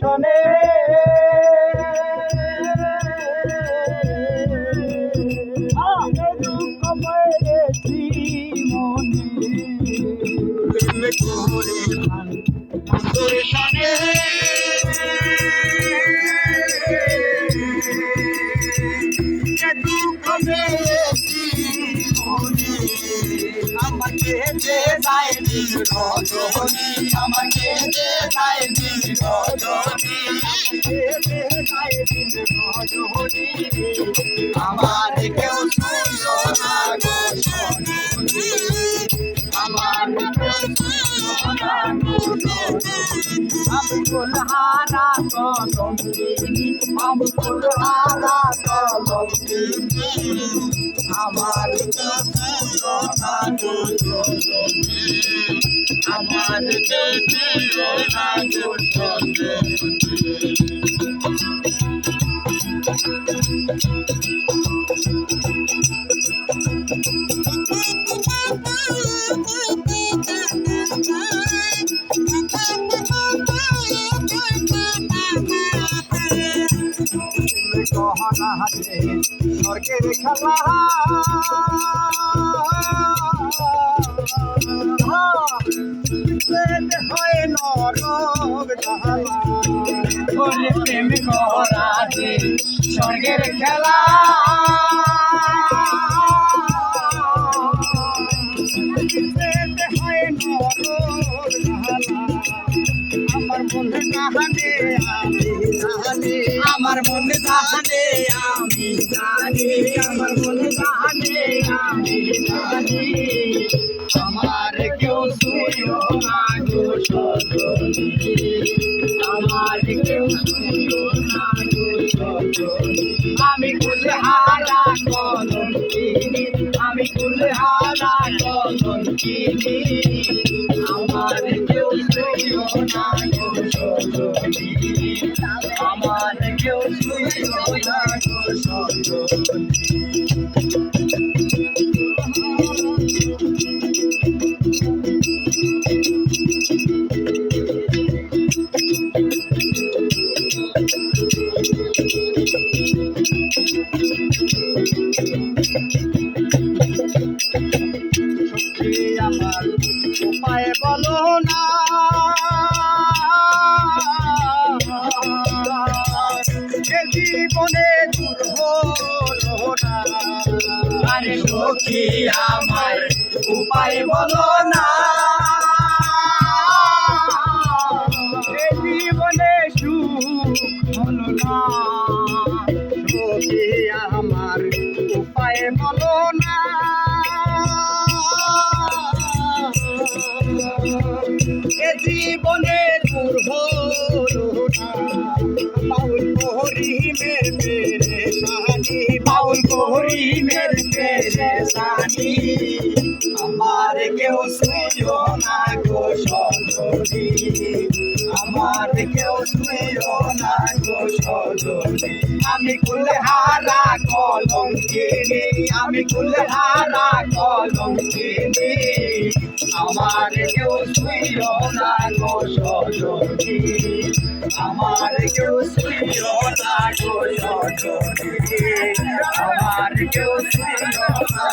শনে দুঃখ পেয়েছি মনে করে তোর শনে দুঃখ পেয়েছি মনে আমাকে যে যায় দিল রজনী আমাকে যে যায় দিল রজনী আমাকে যে যায় দিল রজনী আমার কেউ শুনলো না গো শোনি আমার কেউ শুনলো না গো আমি কুলহারা কলঙ্কিনী আমি কুলহারা কলঙ্কিনী আমার কেউ শুনলো না গো আমার কেউ শুনলো না গো গহনা হাতে স্বর্গের খেলা হয় নরক জ্বালা বলে প্রেম গহনা হাতে স্বর্গের খেলা হয় নরক জ্বালা আমার মনে জানে আমি জানি আমার মনে জানে আমি জানি আমার মনে জানে আমি জানি আমার কেউ শুনিও না গো সজনী আমার কেউ শুনিও না গো সজনী আমি কুলহারা কলঙ্কিনী আমি কুলহারা কলঙ্কিনী আমার কেউ শুনিও না গো সজনী আমার কেউ শুনিও না গো সজনী আমার উপায় বলো না জীবনে দূর হলো না আরে সখী আমার উপায় বলো না জীবনে সুখ হলো না সখী আমার উপায় বলো না জীবনে দূর হলো না বাউল করিমের পেরেশানি বাউল করিমের পেরেশানি আমার কেউ শুনিও না গো সজনী আমার কেউ শুনিও না গো সজনী আমি কুলহারা কলঙ্কিনী আমি কুলহারা কলঙ্কিনী আমার কেউ শুনিও না গো সজনী আমার কেউ শুনিও না গো সজনী আমার কেউ শুনিও না